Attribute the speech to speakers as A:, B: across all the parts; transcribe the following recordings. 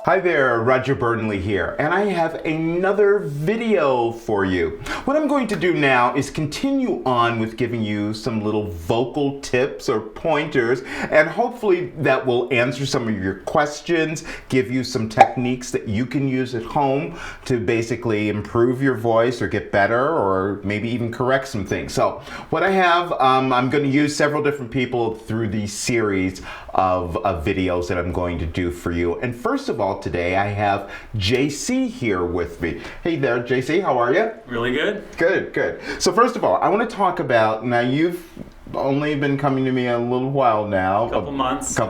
A: Hi there, Roger Burnley here, and I have another video for you. What I'm going to do now is continue on with giving you some little vocal tips or pointers, and hopefully that will answer some of your questions, give you some techniques that you can use at home to basically improve your voice or get better or maybe even correct some things. So what I have, I'm going to use several different people through these series of videos that I'm going to do for you. And first of all, today I have JC here with me. Hey there, JC, how are you?
B: Really good.
A: Good, good. So first of all, I want to talk about, now you've only been coming to me a little while now.
B: Couple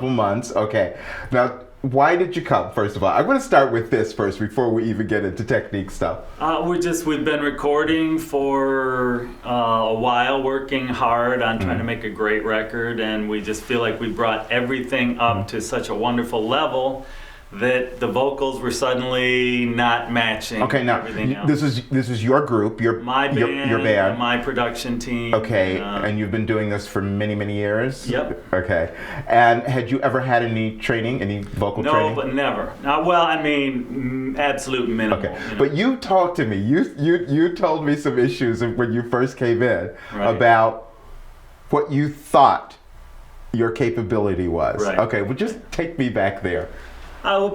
A: months, okay. Now, why did you come, first of all? I'm going to start with this first before we even get into technique stuff.
B: We've been recording for a while, working hard on trying to make a great record, and we just feel like we brought everything up to such a wonderful level that the vocals were suddenly not matching.
A: Okay, now
B: everything else.
A: This is your group,
B: my band,
A: your band,
B: my production team.
A: Okay, and you've been doing this for many years.
B: Yep.
A: Okay, and had you ever had any training, any vocal training?
B: No, but never. Absolute minimal.
A: Okay, but you talked to me. You told me some issues when you first came in about what you thought your capability was.
B: Right.
A: Okay, well, just take me back there.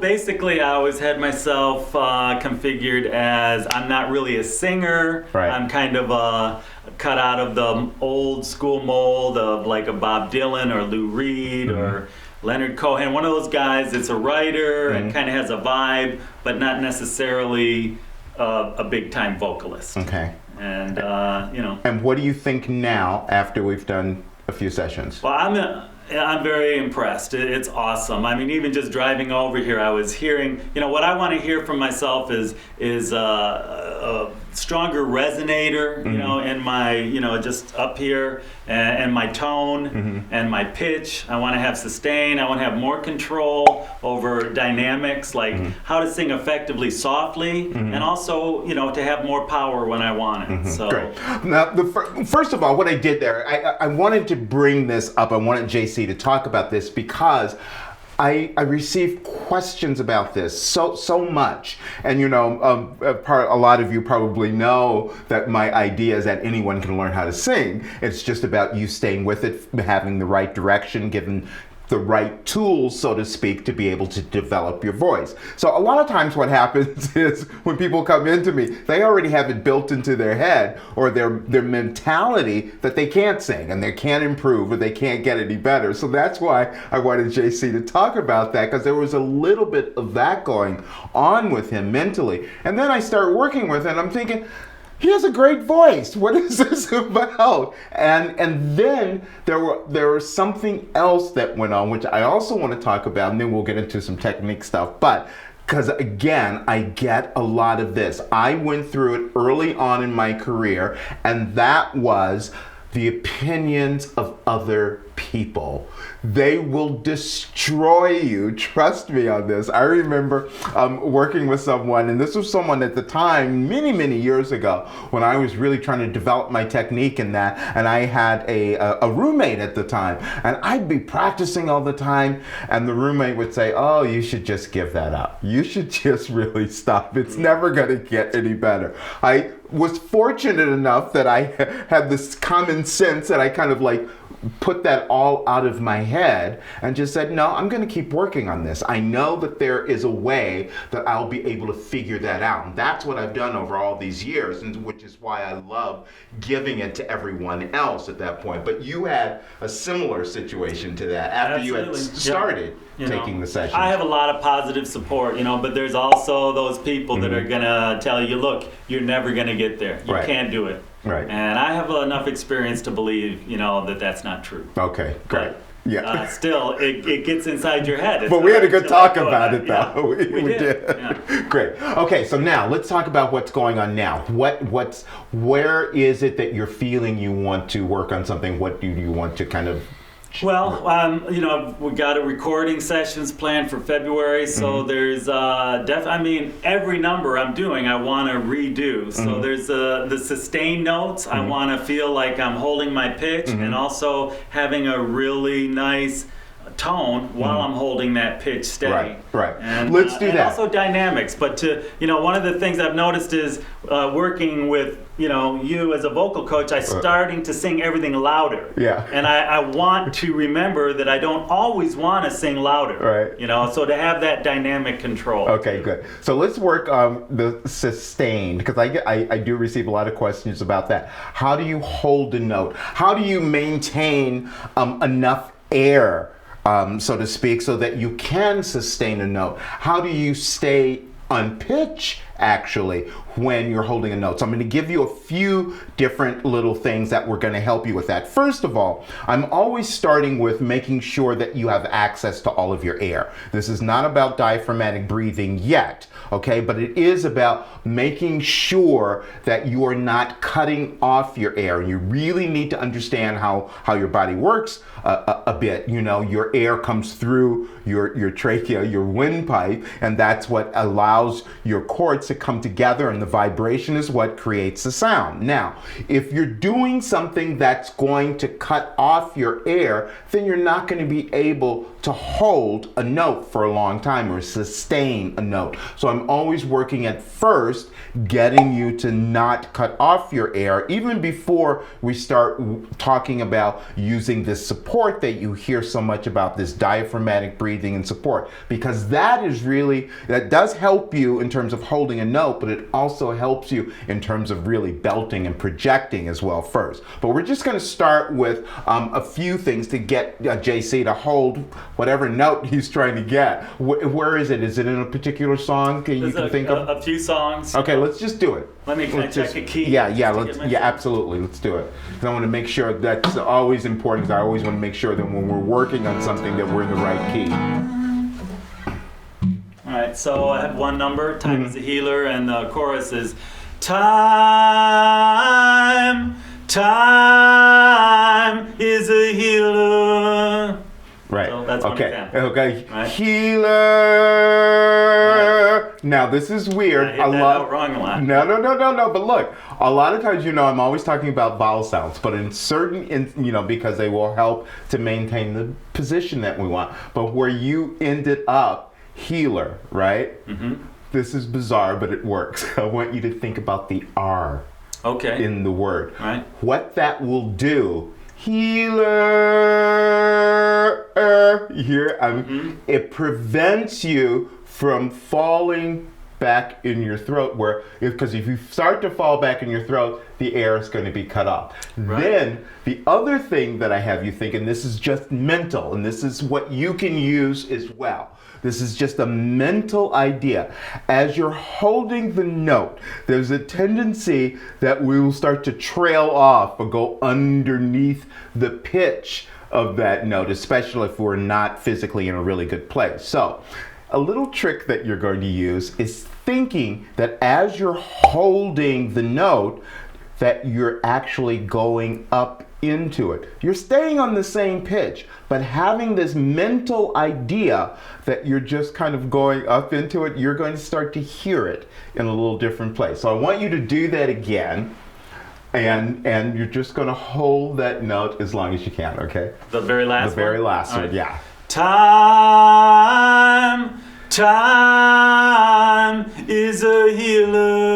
B: Basically, I always had myself configured as I'm not really a singer.
A: Right.
B: I'm kind of cut out of the old school mold of like a Bob Dylan or Lou Reed or Leonard Cohen. One of those guys that's a writer and kind of has a vibe, but not necessarily a big time vocalist.
A: Okay.
B: And,
A: And what do you think now after we've done a few sessions?
B: Well, I'm very impressed. It's awesome. I mean, even just driving over here, I was hearing, what I want to hear from myself is a stronger resonator, in my, just up here, and my tone and my pitch. I want to have sustain. I want to have more control over dynamics, like how to sing effectively softly, and also, to have more power when I want it. So.
A: Great. Now, first of all, what I did there, I wanted to bring this up. I wanted JC to talk about this because I received questions about this so much, and a lot of you probably know that my idea is that anyone can learn how to sing. It's just about you staying with it, having the right direction, given the right tools, so to speak, to be able to develop your voice. So a lot of times what happens is when people come into me, they already have it built into their head or their mentality that they can't sing and they can't improve or they can't get any better. So that's why I wanted JC to talk about that, because there was a little bit of that going on with him mentally. And then I start working with him and I'm thinking, he has a great voice. What is this about? And then there was something else that went on, which I also want to talk about, and then we'll get into some technique stuff. But because again, I get a lot of this. I went through it early on in my career, and that was the opinions of other people. They will destroy you. Trust me on this. I remember working with someone, and this was someone at the time, many years ago, when I was really trying to develop my technique in that, and I had a roommate at the time, and I'd be practicing all the time, and the roommate would say, oh, you should just give that up. You should just really stop. It's never going to get any better. I was fortunate enough that I had this common sense that I kind of like put that all out of my head and just said, no, I'm going to keep working on this. I know that there is a way that I'll be able to figure that out. And that's what I've done over all these years, and which is why I love giving it to everyone else at that point. But you had a similar situation to that after you had started taking the sessions. I
B: have a lot of positive support, but there's also those people that are going to tell you, look, you're never going to get there. You can't do it.
A: Right.
B: And I have enough experience to believe, that that's not true.
A: Okay, great. Yeah.
B: Still, it gets inside your head.
A: But we had a good talk about it, though.
B: Yeah, we did.
A: Yeah. Great. Okay, so now let's talk about what's going on now. Where is it that you're feeling you want to work on something? What do you want to kind of
B: Well, we got a recording sessions planned for February, so there's every number I'm doing, I want to redo. So there's the sustained notes. I want to feel like I'm holding my pitch and also having a really nice tone while I'm holding that pitch steady.
A: Right.
B: And,
A: Let's do
B: and
A: that.
B: also dynamics. But one of the things I've noticed is working with you as a vocal coach, I'm starting to sing everything louder.
A: Yeah.
B: And I want to remember that I don't always want to sing louder.
A: Right.
B: So to have that dynamic control.
A: Okay, good. So let's work on the sustained, because I do receive a lot of questions about that. How do you hold a note? How do you maintain enough air, so to speak, so that you can sustain a note? How do you stay on pitch, actually, when you're holding a note? So I'm going to give you a few different little things that we're going to help you with that. First of all, I'm always starting with making sure that you have access to all of your air. This is not about diaphragmatic breathing yet, okay? But it is about making sure that you are not cutting off your air. And you really need to understand how your body works a bit. Your air comes through your trachea, your windpipe, and that's what allows your cords to come together, and the vibration is what creates the sound. Now, if you're doing something that's going to cut off your air, then you're not going to be able to hold a note for a long time or sustain a note. So I'm always working at first getting you to not cut off your air, even before we start talking about using this support that you hear so much about, this diaphragmatic breathing and support, because that does help you in terms of holding a note, but it also helps you in terms of really belting and projecting as well first. But we're just going to start with a few things to get JC to hold whatever note he's trying to get. Where is it? Is it in a particular song you can think of?
B: A few songs.
A: Okay, let's just do it.
B: Can I check a key?
A: Yeah, absolutely. Let's do it. 'Cause I want to make sure that's always important. I always want to make sure that when we're working on something that we're in the right key.
B: All right, so I have one number, Time is a Healer, and the chorus is Time is a healer.
A: Right.
B: So that's one example.
A: Okay.
B: Right.
A: Healer. Right. Now this is weird.
B: I hit that out wrong a lot.
A: No. But look, a lot of times, I'm always talking about vowel sounds, but in certain, because they will help to maintain the position that we want. But where you ended up, healer, right? This is bizarre, but it works. I want you to think about the R.
B: Okay.
A: In the word.
B: Right.
A: What that will do. Healer, it prevents you from falling back in your throat, because if you start to fall back in your throat, the air is going to be cut off. Right. Then the other thing that I have you think, and this is just mental, and this is what you can use as well. This is just a mental idea. As you're holding the note, there's a tendency that we will start to trail off or go underneath the pitch of that note, especially if we're not physically in a really good place. So, a little trick that you're going to use is thinking that as you're holding the note, that you're actually going up into it. You're staying on the same pitch, but having this mental idea that you're just kind of going up into it, you're going to start to hear it in a little different place. So I want you to do that again, and you're just going to hold that note as long as you can, okay?
B: The very last one?
A: The very last one,
B: right.
A: yeah.
B: Time is a healer.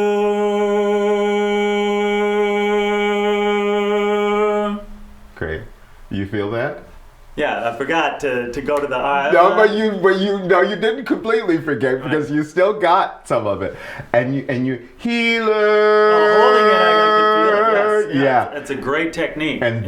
A: Great. You feel that?
B: Yeah, I forgot to go to the I.
A: No, but you didn't completely forget, because you still got some of it, and you healer.
B: Holding it, I can feel it. Yes,
A: yeah.
B: That's a great technique.
A: And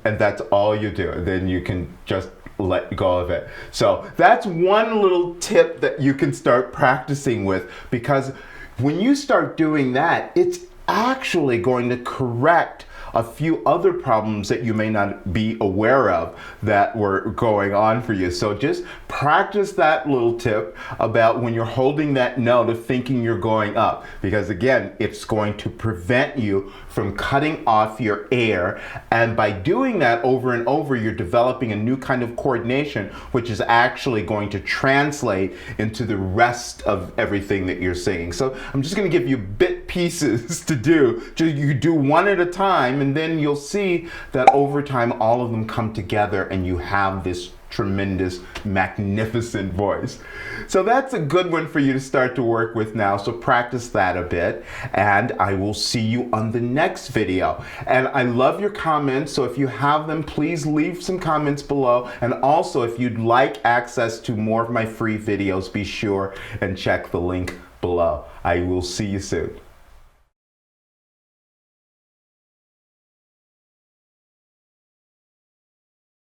A: and that's all you do. Then you can just let go of it. So that's one little tip that you can start practicing with, because when you start doing that, it's actually going to correct a few other problems that you may not be aware of that were going on for you. So just practice that little tip about when you're holding that note of thinking you're going up, because again, it's going to prevent you from cutting off your air, and by doing that over and over, you're developing a new kind of coordination, which is actually going to translate into the rest of everything that you're singing. So I'm just going to give you bit pieces to do. You do one at a time, and then you'll see that over time all of them come together and you have this tremendous, magnificent voice. So that's a good one for you to start to work with now. So practice that a bit, and I will see you on the next video. And I love your comments, so if you have them, please leave some comments below. And also, if you'd like access to more of my free videos, be sure and check the link below. I will see you soon.